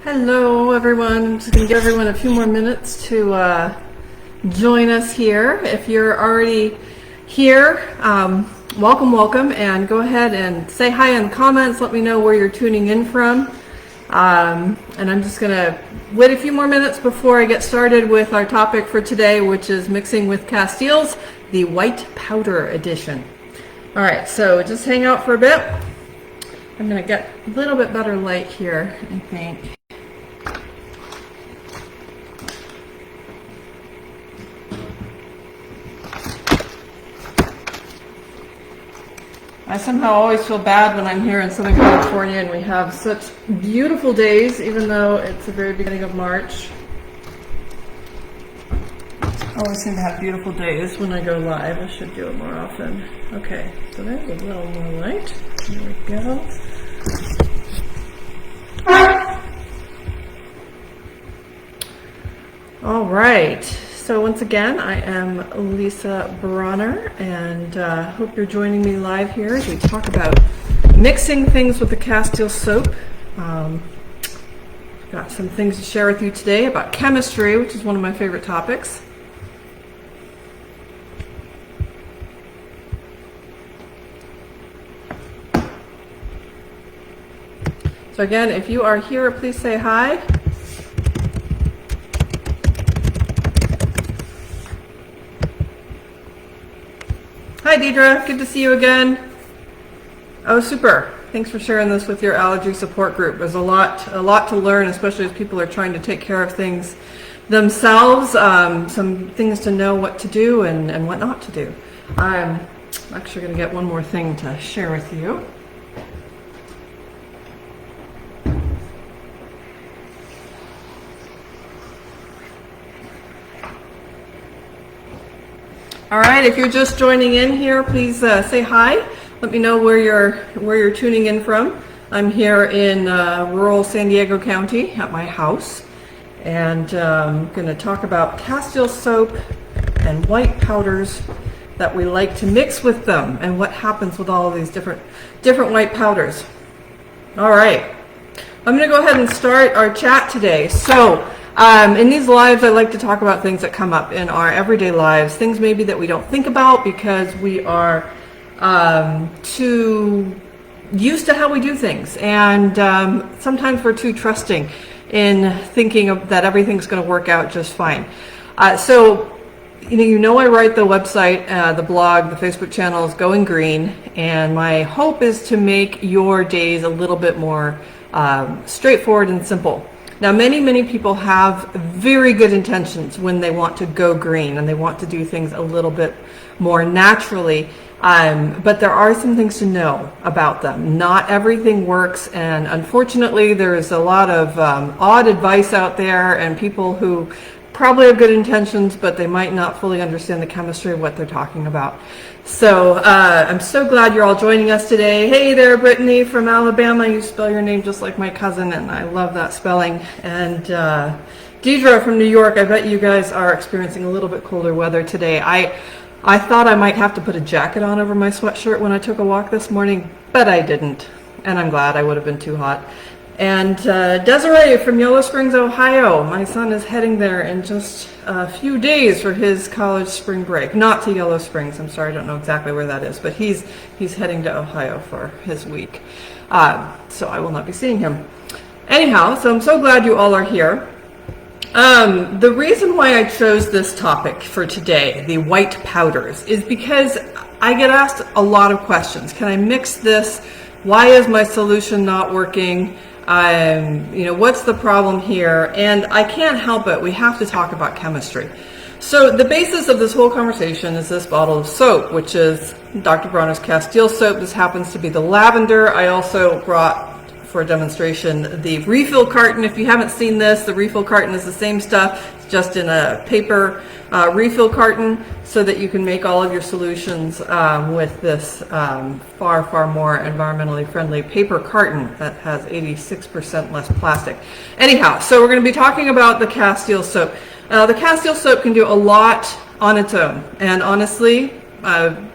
Hello everyone, I'm just going to give everyone a few more minutes to join us here. If you're already here, welcome, and go ahead and say hi in the comments. Let me know where you're tuning in from. And I'm just going to wait a few more minutes before I get started with our topic for today, which is mixing with Castiles, the white powder edition. All right, so just hang out for a bit. I'm going to get a little bit better light here, I think. I somehow always feel bad when I'm here in Southern California and we have such beautiful days, even though it's the very beginning of March. I always seem to have beautiful days when I go live. I should do it more often. Okay, so there's a little more light. There we go. All right. So once again, I am Lisa Bronner, and hope you're joining me live here as we talk about mixing things with the Castile soap. Got some things to share with you today about chemistry, which is one of my favorite topics. So again, if you are here, please say hi. Hi Deidre, good to see you again. Oh, super. Thanks for sharing this with your allergy support group. There's a lot to learn, especially as people are trying to take care of things themselves. Some things to know what to do and what not to do. I'm actually going to get one more thing to share with you. All right, if you're just joining in here, please say hi. Let me know where you're tuning in from. I'm here in rural San Diego County at my house, and I'm going to talk about Castile soap and white powders that we like to mix with them, and what happens with all of these different white powders. All right, I'm going to go ahead and start our chat today. So. In these lives, I like to talk about things that come up in our everyday lives, things maybe that we don't think about because we are too used to how we do things, and sometimes we're too trusting in thinking that everything's going to work out just fine. So you know I write the website, the blog, the Facebook channel is Going Green, and my hope is to make your days a little bit more straightforward and simple. Now, many people have very good intentions when they want to go green and they want to do things a little bit more naturally, but there are some things to know about them. Not everything works, and unfortunately there's a lot of odd advice out there, and people who probably have good intentions, but they might not fully understand the chemistry of what they're talking about. So I'm so glad you're all joining us today. Hey there, Brittany from Alabama. You spell your name just like my cousin, and I love that spelling. And Deidre from New York. I bet you guys are experiencing a little bit colder weather today. I thought I might have to put a jacket on over my sweatshirt when I took a walk this morning, but I didn't. And I'm glad. I would have been too hot. And Desiree from Yellow Springs, Ohio. My son is heading there in just a few days for his college spring break. Not to Yellow Springs. I'm sorry, I don't know exactly where that is, but he's heading to Ohio for his week. So I will not be seeing him. Anyhow, so I'm so glad you all are here. The reason why I chose this topic for today, the white powders, is because I get asked a lot of questions. Can I mix this? Why is my solution not working? What's the problem here? And I can't help it. We have to talk about chemistry. So the basis of this whole conversation is this bottle of soap, which is Dr. Bronner's Castile soap. This happens to be the lavender. I also brought for a demonstration the refill carton. If you haven't seen this, the refill carton is the same stuff, it's just in a paper refill carton, so that you can make all of your solutions with this far more environmentally friendly paper carton that has 86% less plastic. Anyhow, so we're going to be talking about the Castile soap. The Castile soap can do a lot on its own, and honestly,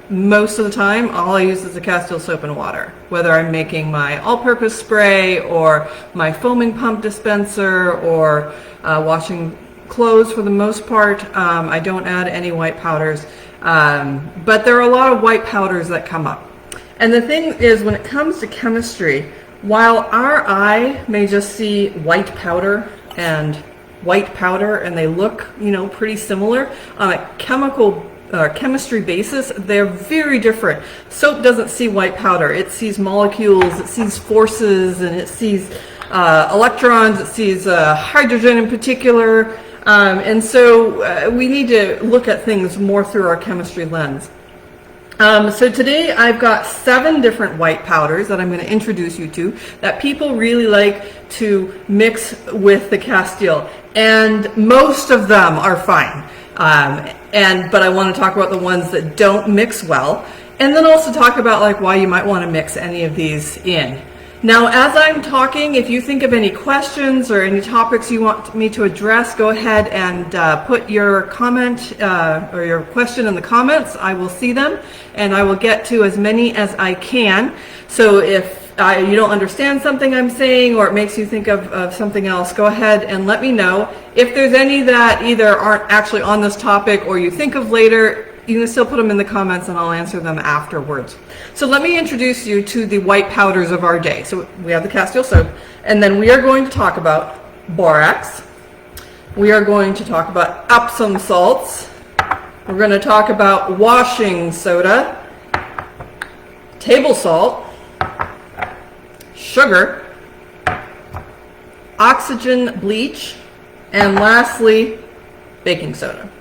most of the time, all I use is the Castile soap and water, whether I'm making my all-purpose spray or my foaming pump dispenser or washing clothes. For the most part, I don't add any white powders, but there are a lot of white powders that come up. And the thing is, when it comes to chemistry, while our eye may just see white powder and white powder and they look, pretty similar, on a chemistry basis, they're very different. Soap doesn't see white powder. It sees molecules, it sees forces, and it sees electrons, it sees hydrogen in particular. And so we need to look at things more through our chemistry lens. So today I've got 7 different white powders that I'm going to introduce you to that people really like to mix with the Castile, and most of them are fine. But I want to talk about the ones that don't mix well, and then also talk about like why you might want to mix any of these in. Now, as I'm talking, if you think of any questions or any topics you want me to address, go ahead and put your comment or your question in the comments. I will see them, and I will get to as many as I can. So if you don't understand something I'm saying, or it makes you think of something else, go ahead and let me know. If there's any that either aren't actually on this topic or you think of later, you can still put them in the comments and I'll answer them afterwards. So let me introduce you to the white powders of our day. So we have the Castile soap, and then we are going to talk about borax. We are going to talk about Epsom salts. We're going to talk about washing soda, table salt, sugar, oxygen bleach, and lastly, baking soda.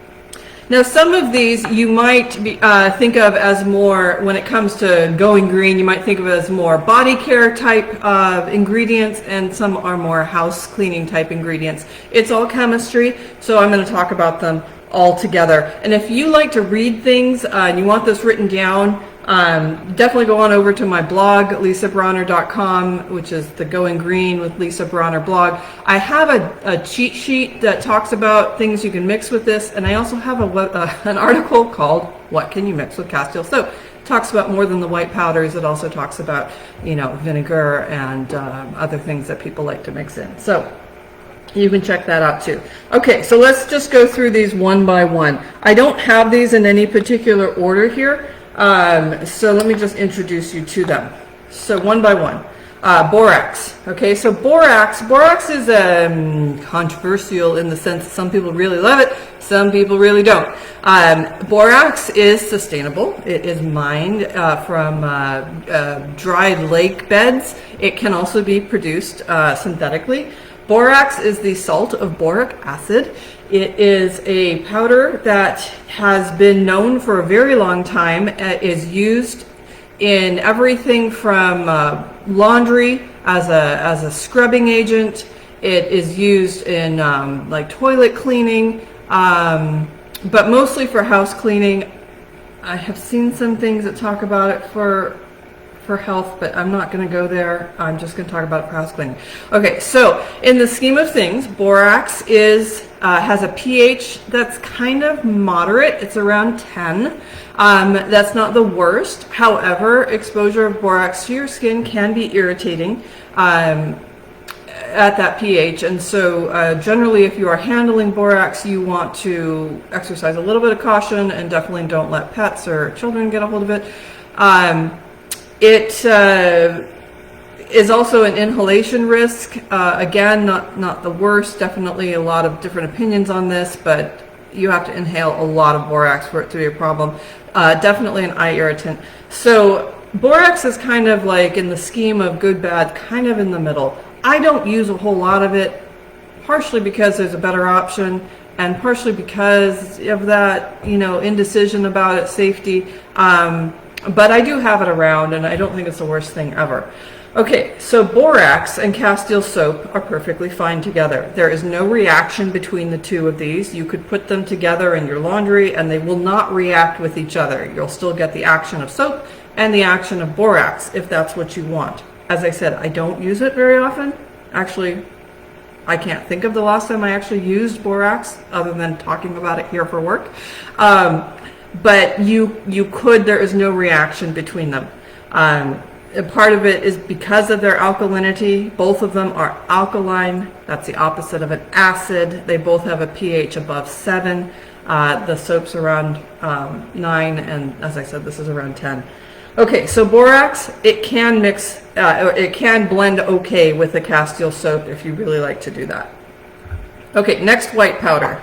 Now, some of these you might think of as more, when it comes to going green, you might think of it as more body care type of ingredients, and some are more house cleaning type ingredients. It's all chemistry, so I'm going to talk about them all together. And if you like to read things and you want this written down, definitely go on over to my blog, lisabronner.com, which is the Going Green with Lisa Bronner blog. I have a cheat sheet that talks about things you can mix with this, and I also have an article called What Can You Mix with Castile Soap? It talks about more than the white powders. It also talks about, vinegar and other things that people like to mix in. So you can check that out too. Okay, so let's just go through these one by one. I don't have these in any particular order here. So let me just introduce you to them. So one by one. Borax. Okay, so borax is controversial in the sense that some people really love it, some people really don't. Borax is sustainable. It is mined from dried lake beds. It can also be produced synthetically. Borax is the salt of boric acid. It is a powder that has been known for a very long time. It is used in everything from laundry as a scrubbing agent. It is used in like toilet cleaning, but mostly for house cleaning. I have seen some things that talk about it for health, but I'm not going to go there. I'm just going to talk about it for house cleaning. Okay, so in the scheme of things, borax has a pH that's kind of moderate. It's around 10. That's not the worst. However, exposure of borax to your skin can be irritating at that pH, and so generally if you are handling borax, you want to exercise a little bit of caution and definitely don't let pets or children get a hold of it. It is also an inhalation risk. Again, not the worst. Definitely a lot of different opinions on this, but you have to inhale a lot of borax for it to be a problem. Definitely an eye irritant. So borax is kind of like, in the scheme of good, bad, kind of in the middle. I don't use a whole lot of it, partially because there's a better option, and partially because of that, indecision about its safety. But I do have it around, and I don't think it's the worst thing ever. Okay, so borax and Castile soap are perfectly fine together. There is no reaction between the two of these. You could put them together in your laundry and they will not react with each other. You'll still get the action of soap and the action of borax if that's what you want. As I said, I don't use it very often. Actually, I can't think of the last time I actually used borax other than talking about it here for work. but there is no reaction between them. A part of it is because of their alkalinity. Both of them are alkaline. That's the opposite of an acid. They both have a pH above 7. The soap's around 9, and as I said, this is around 10. Okay, so borax, it can mix, it can blend okay with the Castile soap if you really like to do that. Okay, next white powder.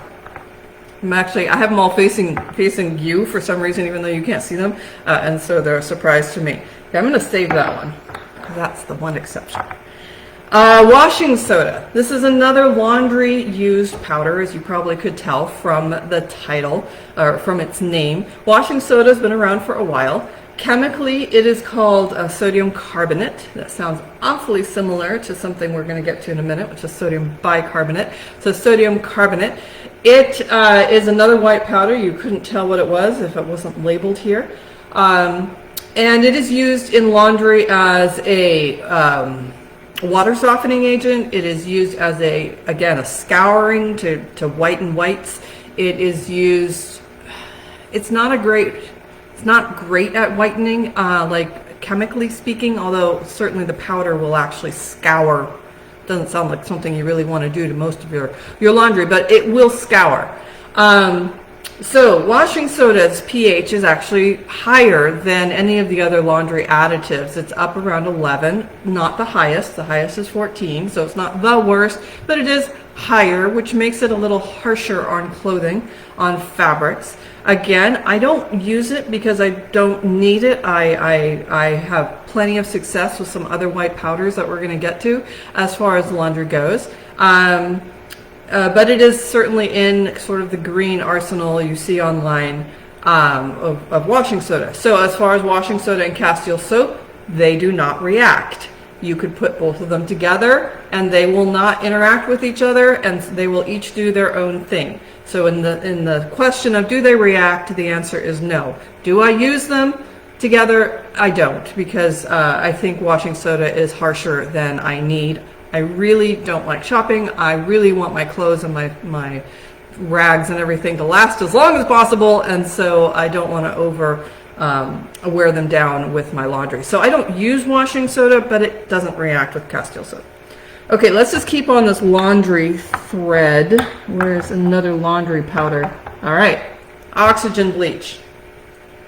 I have them all facing you for some reason, even though you can't see them, and so they're a surprise to me. Okay, I'm going to save that one, because that's the one exception. Washing soda. This is another laundry used powder, as you probably could tell from the title, or from its name. Washing soda has been around for a while. Chemically, it is called sodium carbonate. That sounds awfully similar to something we're going to get to in a minute, which is sodium bicarbonate. So sodium carbonate. It is another white powder. You couldn't tell what it was if it wasn't labeled here. And it is used in laundry as a water softening agent. It is used as again, a scouring to whiten whites. It is used, it's not great at whitening, like chemically speaking, although certainly the powder will actually scour. Doesn't sound like something you really want to do to most of your laundry, but it will scour. So washing soda's pH is actually higher than any of the other laundry additives. It's up around 11, not the highest. The highest is 14, so it's not the worst, but it is higher, which makes it a little harsher on clothing, on fabrics. Again, I don't use it because I don't need it. I have plenty of success with some other white powders that we're going to get to as far as laundry goes. But it is certainly in sort of the green arsenal you see online of washing soda. So as far as washing soda and Castile soap, they do not react. You could put both of them together and they will not interact with each other, and they will each do their own thing. So in the question of do they react, the answer is no. Do I use them together? I don't, because I think washing soda is harsher than I need. I really don't like shopping. I really want my clothes and my rags and everything to last as long as possible, and so I don't want to wear them down with my laundry. So I don't use washing soda, but it doesn't react with Castile soap. Okay, let's just keep on this laundry thread. Where's another laundry powder? All right, oxygen bleach.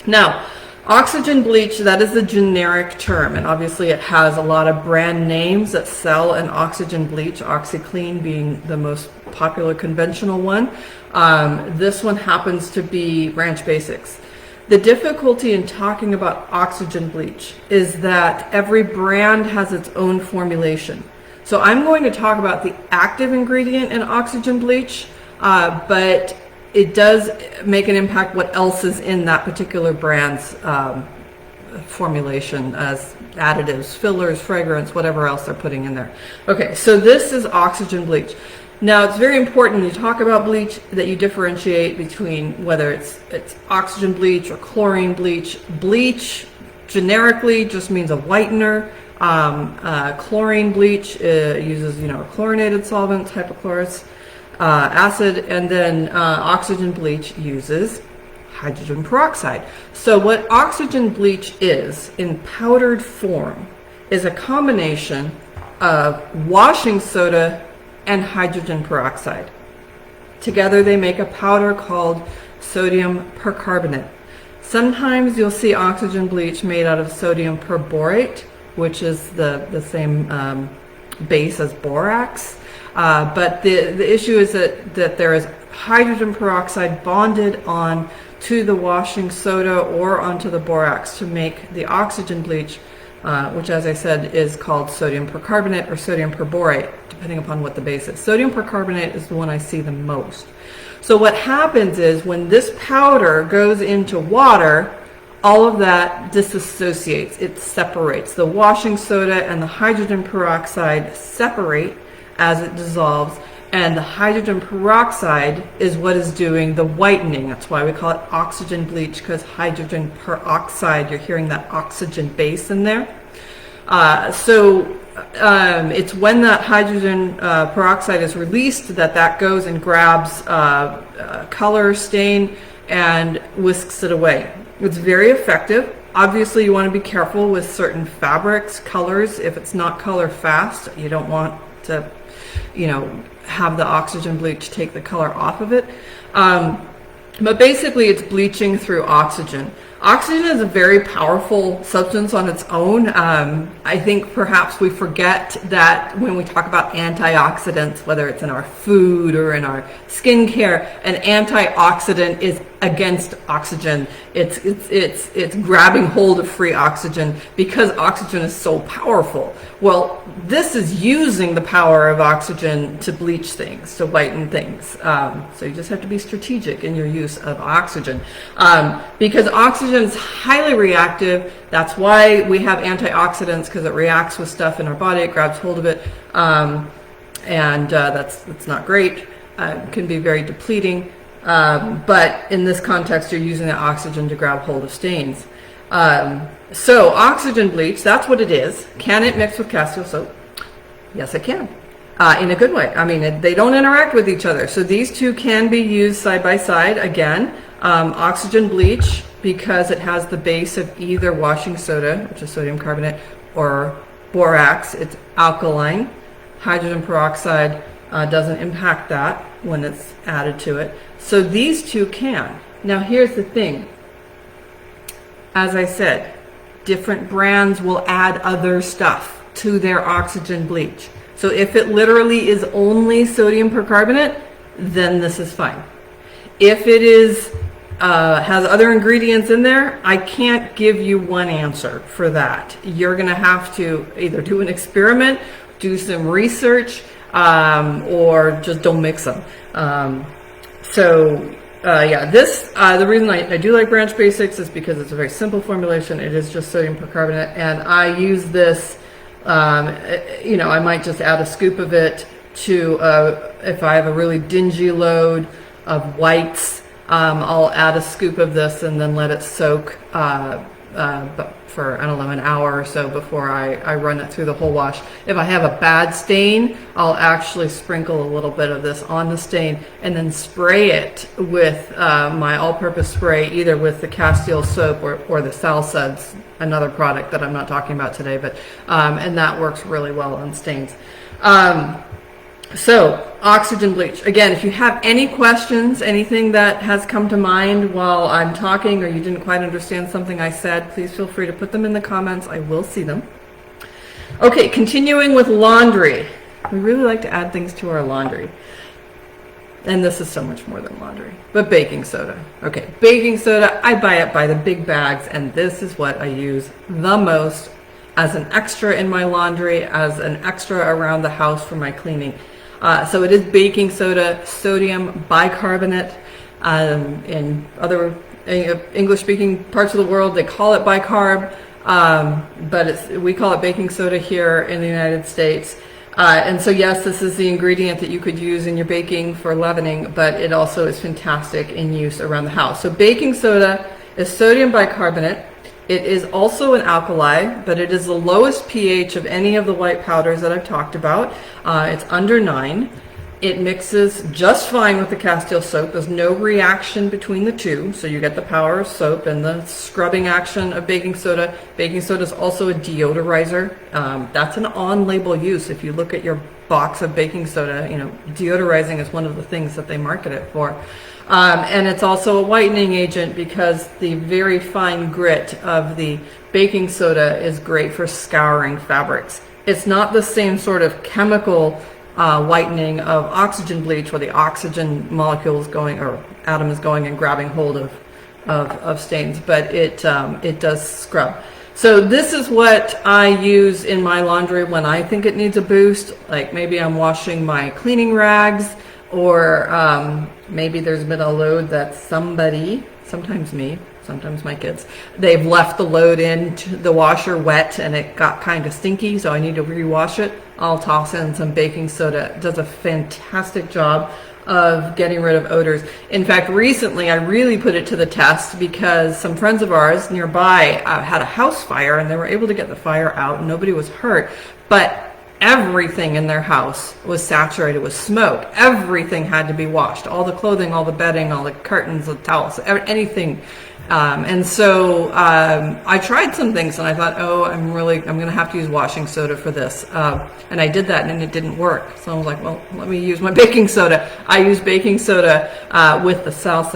Now, oxygen bleach, that is a generic term, and obviously it has a lot of brand names that sell an oxygen bleach, OxyClean being the most popular conventional one. This one happens to be Ranch Basics. The difficulty in talking about oxygen bleach is that every brand has its own formulation. So I'm going to talk about the active ingredient in oxygen bleach, but it does make an impact what else is in that particular brand's formulation as additives, fillers, fragrance, whatever else they're putting in there. Okay, so this is oxygen bleach. Now, it's very important when you talk about bleach that you differentiate between whether it's oxygen bleach or chlorine bleach. Bleach generically just means a whitener. Chlorine bleach uses, a chlorinated solvent, hypochlorous acid, and then oxygen bleach uses hydrogen peroxide. So what oxygen bleach is in powdered form is a combination of washing soda and hydrogen peroxide. Together they make a powder called sodium percarbonate. Sometimes you'll see oxygen bleach made out of sodium perborate, which is the same base as borax. But the issue is that there is hydrogen peroxide bonded on to the washing soda or onto the borax to make the oxygen bleach, which, as I said, is called sodium percarbonate or sodium perborate, depending upon what the base is. Sodium percarbonate is the one I see the most. So what happens is when this powder goes into water, all of that disassociates, it separates. The washing soda and the hydrogen peroxide separate as it dissolves, and the hydrogen peroxide is what is doing the whitening. That's why we call it oxygen bleach, because hydrogen peroxide, you're hearing that oxygen base in there. It's when that hydrogen peroxide is released that goes and grabs color, stain, and whisks it away. It's very effective. Obviously, you want to be careful with certain fabrics, colors. If it's not color fast, you don't want to, have the oxygen bleach take the color off of it. But basically, it's bleaching through oxygen. Oxygen is a very powerful substance on its own. I think perhaps we forget that when we talk about antioxidants, whether it's in our food or in our skincare, an antioxidant is against oxygen. It's grabbing hold of free oxygen because oxygen is so powerful. Well, this is using the power of oxygen to bleach things, to whiten things. So you just have to be strategic in your use of oxygen. Because oxygen is highly reactive. That's why we have antioxidants, because it reacts with stuff in our body. It grabs hold of it. That's not great. It can be very depleting. But in this context, you're using the oxygen to grab hold of stains. So oxygen bleach, that's what it is. Can it mix with Castile soap? Yes, it can. In a good way. I mean, they don't interact with each other. So these two can be used side by side. Again, oxygen bleach, because it has the base of either washing soda, which is sodium carbonate, or borax. It's alkaline. Hydrogen peroxide doesn't impact that when it's added to it. So these two can. Now here's the thing. As I said, different brands will add other stuff to their oxygen bleach. So if it literally is only sodium percarbonate, then this is fine. If it is has other ingredients in there, I can't give you one answer for that. You're going to have to either do an experiment, do some research, or just don't mix them. The reason I do like Branch Basics is because it's a very simple formulation. It is just sodium percarbonate, and I use this, I might just add a scoop of it to, if I have a really dingy load of whites, I'll add a scoop of this and then let it soak for, an hour or so before I run it through the whole wash. If I have a bad stain, I'll actually sprinkle a little bit of this on the stain and then spray it with my all-purpose spray, either with the Castile soap or the Salsa, another product that I'm not talking about today, but and that works really well on stains. So oxygen bleach. Again, if you have any questions, anything that has come to mind while I'm talking, or you didn't quite understand something I said, please feel free to put them in the comments. I will see them. Okay, continuing with laundry. We really like to add things to our laundry. And this is so much more than laundry. But baking soda. Okay, baking soda, I buy it by the big bags, and this is what I use the most as an extra in my laundry, as an extra around the house for my cleaning. So it is baking soda, sodium bicarbonate. In other English-speaking parts of the world, they call it bicarb, but we call it baking soda here in the United States. And so yes, this is the ingredient that you could use in your baking for leavening, but it also is fantastic in use around the house. So baking soda is sodium bicarbonate. It is also an alkali, but it is the lowest pH of any of the white powders that I've talked about. It's under 9. It mixes just fine with the Castile soap. There's no reaction between the two, so you get the power of soap and the scrubbing action of baking soda. Baking soda is also a deodorizer. That's an on-label use. If you look at your box of baking soda, deodorizing is one of the things that they market it for. And it's also a whitening agent because the very fine grit of the baking soda is great for scouring fabrics. It's not the same sort of chemical whitening of oxygen bleach where the oxygen molecule is going, or atom is going and grabbing hold of stains, but it does scrub. So this is what I use in my laundry when I think it needs a boost. Like maybe I'm washing my cleaning rags, or maybe there's been a load that somebody, sometimes me, sometimes my kids, they've left the load into the washer wet and it got kind of stinky, so I need to rewash it. I'll toss in some baking soda. It does a fantastic job of getting rid of odors. In fact, recently I really put it to the test because some friends of ours nearby had a house fire and they were able to get the fire out and nobody was hurt. But everything in their house was saturated with smoke. Everything had to be washed. All the clothing, all the bedding, all the curtains, the towels, anything. And so I tried some things and I thought, oh, I'm going to have to use washing soda for this. And I did that and it didn't work. So I was like, well, let me use my baking soda. I used baking soda with the salts,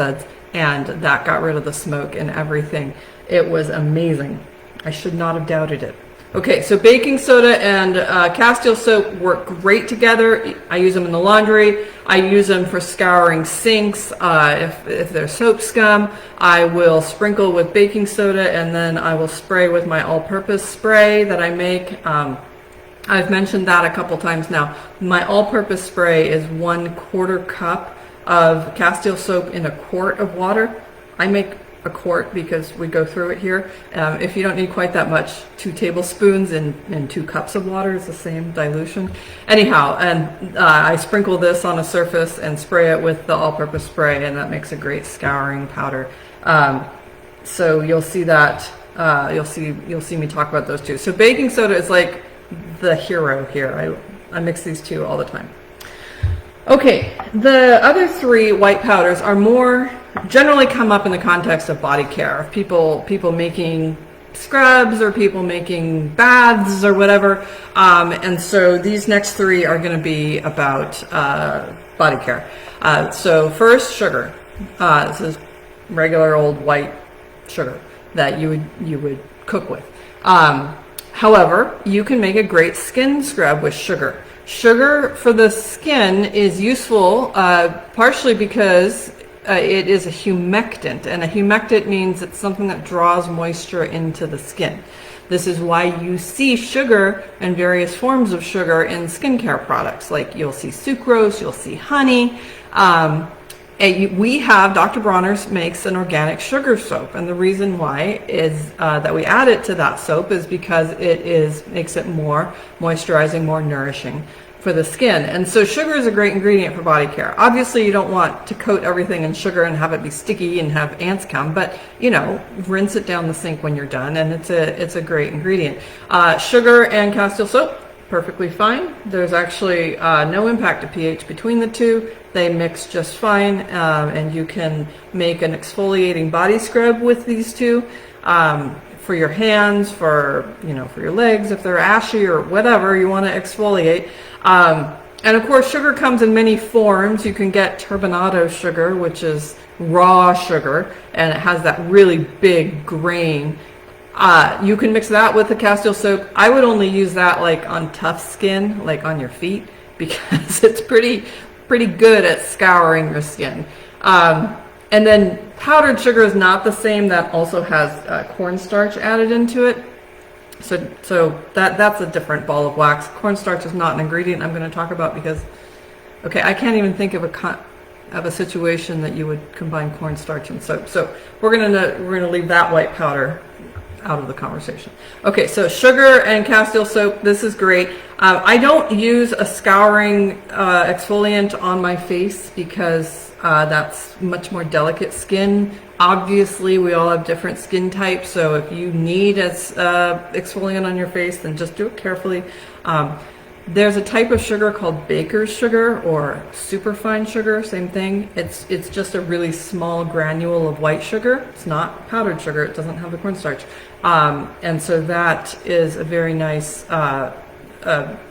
and that got rid of the smoke and everything. It was amazing. I should not have doubted it. Okay, so baking soda and Castile soap work great together. I use them in the laundry. I use them for scouring sinks. If there's soap scum, I will sprinkle with baking soda and then I will spray with my all-purpose spray that I make. I've mentioned that a couple times now. My all-purpose spray is 1/4 cup of Castile soap in a quart of water. I make a quart because we go through it here. If you don't need quite that much, 2 tablespoons and 2 cups of water is the same dilution. Anyhow, and I sprinkle this on a surface and spray it with the all-purpose spray, and that makes a great scouring powder. So you'll see that. You'll see me talk about those two. So baking soda is like the hero here. I mix these two all the time. Okay, the other 3 white powders are more generally come up in the context of body care, of people making scrubs or people making baths or whatever. And so these next 3 are going to be about body care. So first, sugar. This is regular old white sugar that you would cook with. However, you can make a great skin scrub with sugar. Sugar for the skin is useful partially because it is a humectant, and a humectant means it's something that draws moisture into the skin. This is why you see sugar and various forms of sugar in skincare products. Like you'll see sucrose, you'll see honey. We have, Dr. Bronner's makes an organic sugar soap, and the reason why is that we add it to that soap is because it makes it more moisturizing, more nourishing for the skin. And so sugar is a great ingredient for body care. Obviously, you don't want to coat everything in sugar and have it be sticky and have ants come, but rinse it down the sink when you're done, and it's a great ingredient. Sugar and Castile soap, perfectly fine. There's actually no impact to pH between the two. They mix just fine, and you can make an exfoliating body scrub with these two for your hands, for your legs if they're ashy or whatever you want to exfoliate. And of course, sugar comes in many forms. You can get turbinado sugar, which is raw sugar, and it has that really big grain. You can mix that with the Castile soap. I would only use that like on tough skin, like on your feet, because it's pretty good at scouring your skin. And then powdered sugar is not the same. That also has cornstarch added into it. So that's a different ball of wax. Cornstarch is not an ingredient I'm going to talk about because, okay, I can't even think of a situation that you would combine cornstarch and soap. So we're gonna leave that white powder out of the conversation. Okay, so sugar and Castile soap, this is great. I don't use a scouring exfoliant on my face because that's much more delicate skin. Obviously, we all have different skin types, so if you need an exfoliant on your face, then just do it carefully. There's a type of sugar called baker's sugar or superfine sugar, same thing. It's just a really small granule of white sugar. It's not powdered sugar. It doesn't have the cornstarch. And so that is a very nice,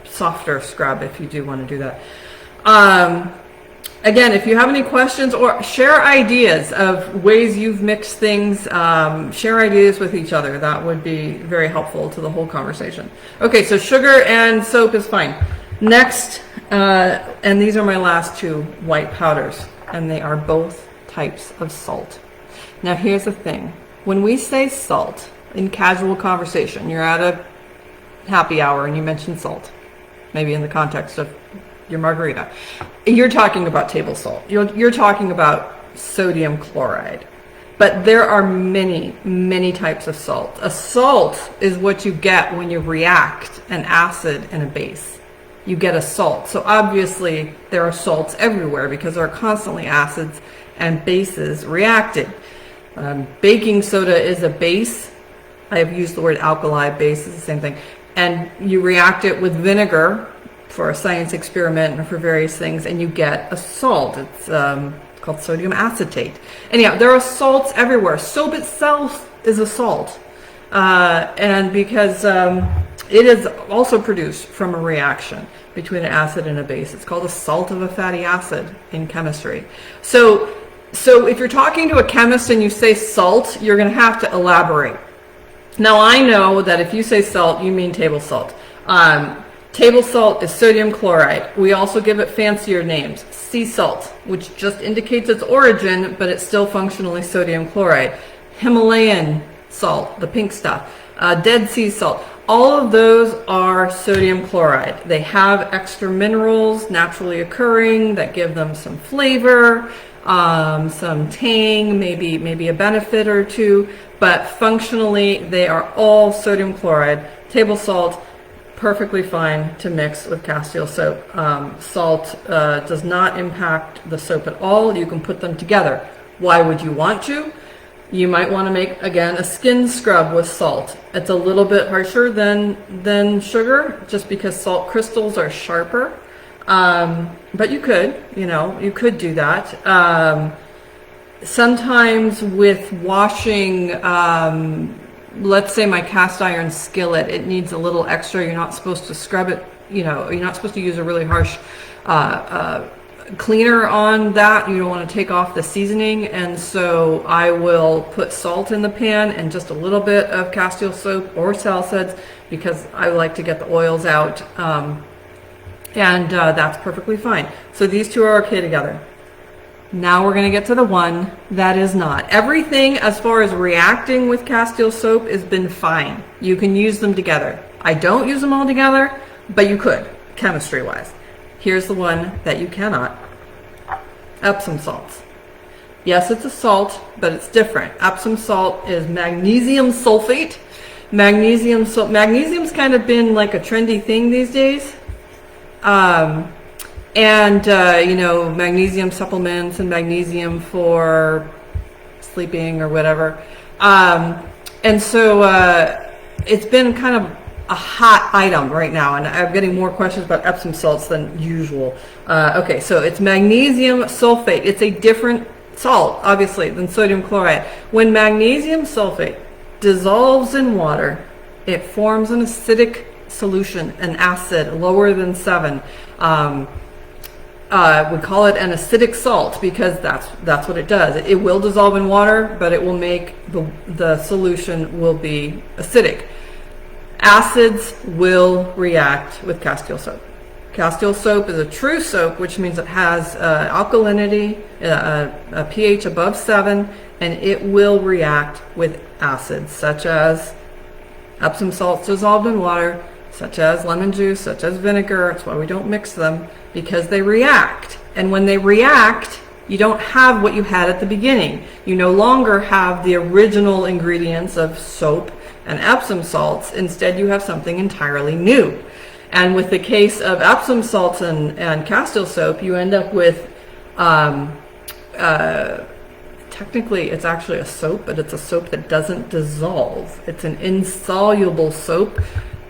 softer scrub if you do want to do that. Again, if you have any questions or share ideas of ways you've mixed things, share ideas with each other. That would be very helpful to the whole conversation. Okay, so sugar and soap is fine. Next, and these are my last 2 white powders, and they are both types of salt. Now, here's the thing. When we say salt in casual conversation, you're at a happy hour and you mention salt, maybe in the context of your margarita, you're talking about table salt. You're talking about sodium chloride. But there are many, many types of salt. A salt is what you get when you react an acid and a base. You get a salt. So obviously there are salts everywhere because there are constantly acids and bases reacting. Baking soda is a base. I have used the word alkali. Base is the same thing. and you react it with vinegar for a science experiment or for various things, and you get a salt. It's called sodium acetate. Anyhow, there are salts everywhere. Soap itself is a salt, and because it is also produced from a reaction between an acid and a base. It's called a salt of a fatty acid in chemistry. So if you're talking to a chemist and you say salt, you're going to have to elaborate. Now, I know that if you say salt, you mean table salt. Table salt is sodium chloride. We also give it fancier names. Sea salt, which just indicates its origin, but it's still functionally sodium chloride. Himalayan salt, the pink stuff. Dead Sea salt. All of those are sodium chloride. They have extra minerals naturally occurring that give them some flavor, some tang, maybe a benefit or two, but functionally they are all sodium chloride. Table salt, perfectly fine to mix with Castile soap. Salt does not impact the soap at all. You can put them together. Why would you want to? You might want to make, again, a skin scrub with salt. It's a little bit harsher than sugar, just because salt crystals are sharper. But you could do that. Sometimes with washing, let's say my cast iron skillet, it needs a little extra. You're not supposed to scrub it, you're not supposed to use a really harsh cleaner on that. You don't want to take off the seasoning, and so I will put salt in the pan and just a little bit of Castile soap or salicylates, because I like to get the oils out, and that's perfectly fine. So these two are okay together. Now we're going to get to the one that is not. Everything as far as reacting with Castile soap has been fine. You can use them together. I don't use them all together, but you could, chemistry wise. Here's the one that you cannot. Epsom salts. Yes, it's a salt, but it's different. Epsom salt is magnesium sulfate. Magnesium's kind of been like a trendy thing these days. Magnesium supplements and magnesium for sleeping or whatever. It's been kind of a hot item right now, and I'm getting more questions about Epsom salts than usual. Okay, so it's magnesium sulfate. It's a different salt, obviously, than sodium chloride. When magnesium sulfate dissolves in water, it forms an acidic solution, an acid lower than 7. We call it an acidic salt because that's what it does. It will dissolve in water, but it will make the solution will be acidic. Acids will react with Castile soap. Castile soap is a true soap, which means it has alkalinity, a pH above 7, and it will react with acids such as Epsom salts dissolved in water, such as lemon juice, such as vinegar. That's why we don't mix them, because they react. And when they react, you don't have what you had at the beginning. You no longer have the original ingredients of soap and Epsom salts. Instead, you have something entirely new. And with the case of Epsom salts and Castile soap, you end up with, technically it's actually a soap, but it's a soap that doesn't dissolve. It's an insoluble soap,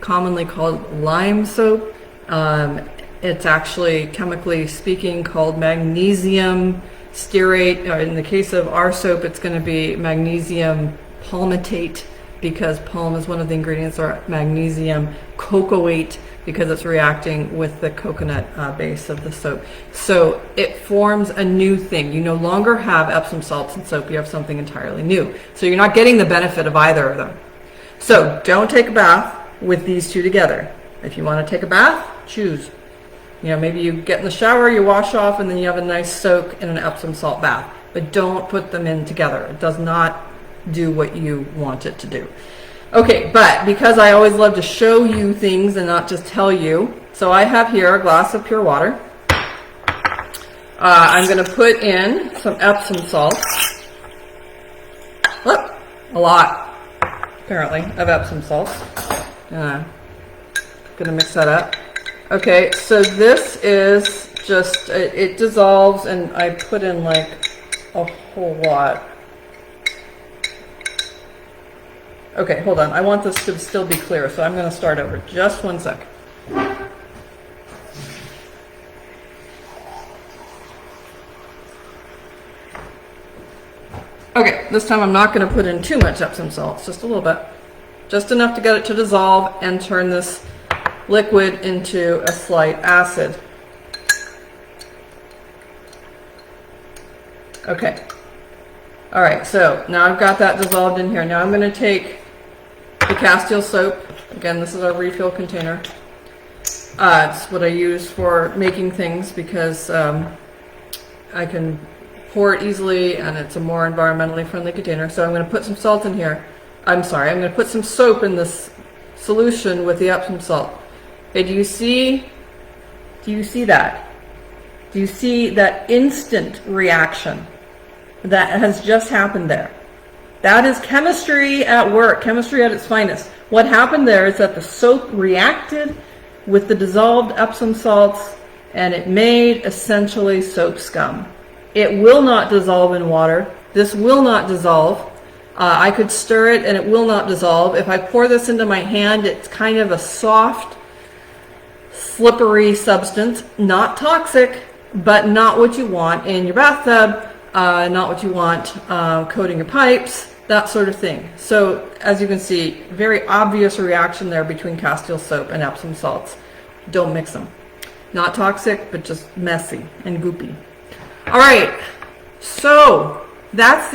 commonly called lime soap. It's actually, chemically speaking, called magnesium stearate. In the case of our soap, it's going to be magnesium palmitate, because palm is one of the ingredients, or magnesium cocoate, because it's reacting with the coconut base of the soap. So it forms a new thing. You no longer have Epsom salts and soap, you have something entirely new. So you're not getting the benefit of either of them. So don't take a bath with these two together. If you want to take a bath, choose. Maybe you get in the shower, you wash off, and then you have a nice soak in an Epsom salt bath. But don't put them in together. It does not do what you want it to do. Okay, but because I always love to show you things and not just tell you, so I have here a glass of pure water. I'm going to put in some Epsom salts. Look, a lot, apparently, of Epsom salts. Going to mix that up. Okay, so this is just, it dissolves, and I put in like a whole lot. Okay, hold on. I want this to still be clear, so I'm going to start over. Just one sec. Okay, this time I'm not going to put in too much Epsom salts, just a little bit. Just enough to get it to dissolve and turn this liquid into a slight acid. Okay. All right, so now I've got that dissolved in here. Now I'm going to take the Castile soap. Again, this is our refill container. It's what I use for making things because I can pour it easily and it's a more environmentally friendly container. So I'm going to put some salt in here. I'm going to put some soap in this solution with the Epsom salt. Okay, do you see that? Do you see that instant reaction that has just happened there? That is chemistry at work, chemistry at its finest. What happened there is that the soap reacted with the dissolved Epsom salts and it made essentially soap scum. It will not dissolve in water. This will not dissolve. I could stir it and it will not dissolve. If I pour this into my hand, it's kind of a soft, slippery substance, not toxic, but not what you want in your bathtub, not what you want coating your pipes, that sort of thing. So as you can see, very obvious reaction there between Castile soap and Epsom salts. Don't mix them. Not toxic, but just messy and goopy. All right, so that's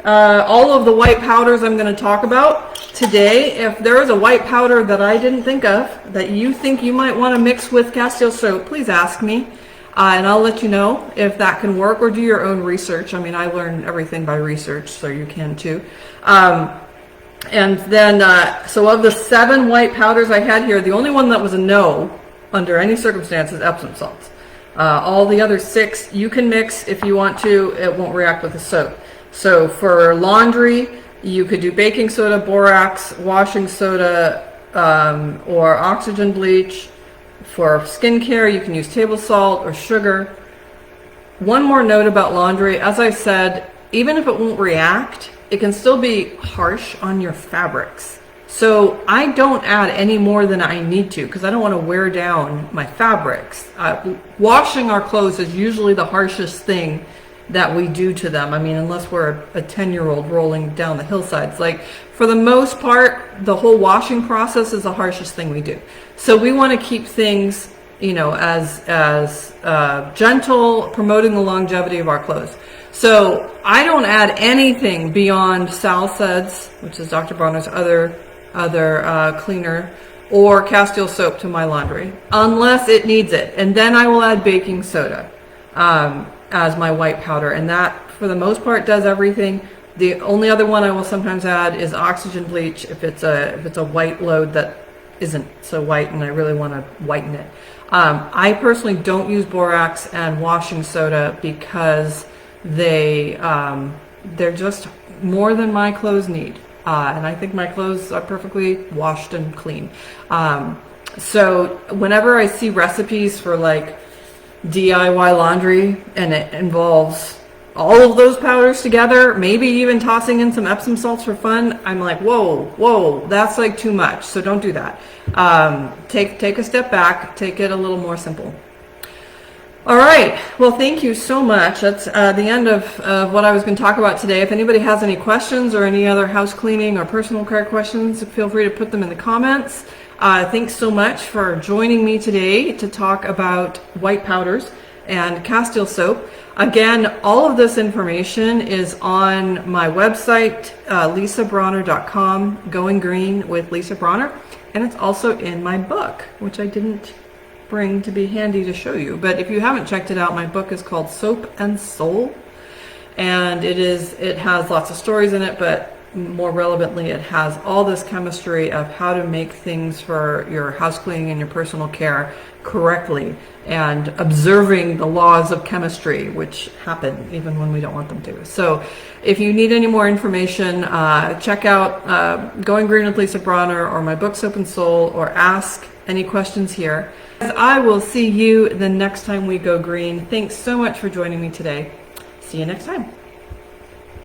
all of the white powders I'm going to talk about today. If there is a white powder that I didn't think of that you think you might want to mix with Castile soap, please ask me. And I'll let you know if that can work, or do your own research. I mean, I learn everything by research, so you can too. And then, so of the 7 white powders I had here, the only one that was a no under any circumstances, Epsom salts. All the other 6 you can mix if you want to. It won't react with the soap. So for laundry, you could do baking soda, borax, washing soda, or oxygen bleach. For skincare, you can use table salt or sugar. One more note about laundry. As I said, even if it won't react, it can still be harsh on your fabrics. So I don't add any more than I need to because I don't want to wear down my fabrics. Washing our clothes is usually the harshest thing that we do to them. I mean, unless we're a 10-year-old rolling down the hillsides. Like, for the most part, the whole washing process is the harshest thing we do. So we want to keep things, you know, as gentle, promoting the longevity of our clothes. So I don't add anything beyond Sal Suds, which is Dr. Bronner's other cleaner, or Castile soap to my laundry, unless it needs it. And then I will add baking soda as my white powder, and that for the most part does everything. The only other one I will sometimes add is oxygen bleach if it's a white load that isn't so white and I really want to whiten it. I personally don't use borax and washing soda because they're just more than my clothes need, and I think my clothes are perfectly washed and clean. So whenever I see recipes for like DIY laundry and it involves all of those powders together, maybe even tossing in some Epsom salts for fun, I'm like, whoa, that's like too much. So don't do that. Take a step back, take it a little more simple. All right, well, thank you so much. That's the end of what I was going to talk about today. If anybody has any questions or any other house cleaning or personal care questions, feel free to put them in the comments. Thanks so much for joining me today to talk about white powders and Castile soap. Again, all of this information is on my website, lisabronner.com, Going Green with Lisa Bronner, and it's also in my book, which I didn't bring to be handy to show you. But if you haven't checked it out, my book is called Soap and Soul, and it has lots of stories in it, but more relevantly, it has all this chemistry of how to make things for your house cleaning and your personal care correctly, and observing the laws of chemistry, which happen even when we don't want them to. So if you need any more information, check out Going Green with Lisa Bronner or my book Soap and Soul, or ask any questions here. I will see you the next time we go green. Thanks so much for joining me today. See you next time.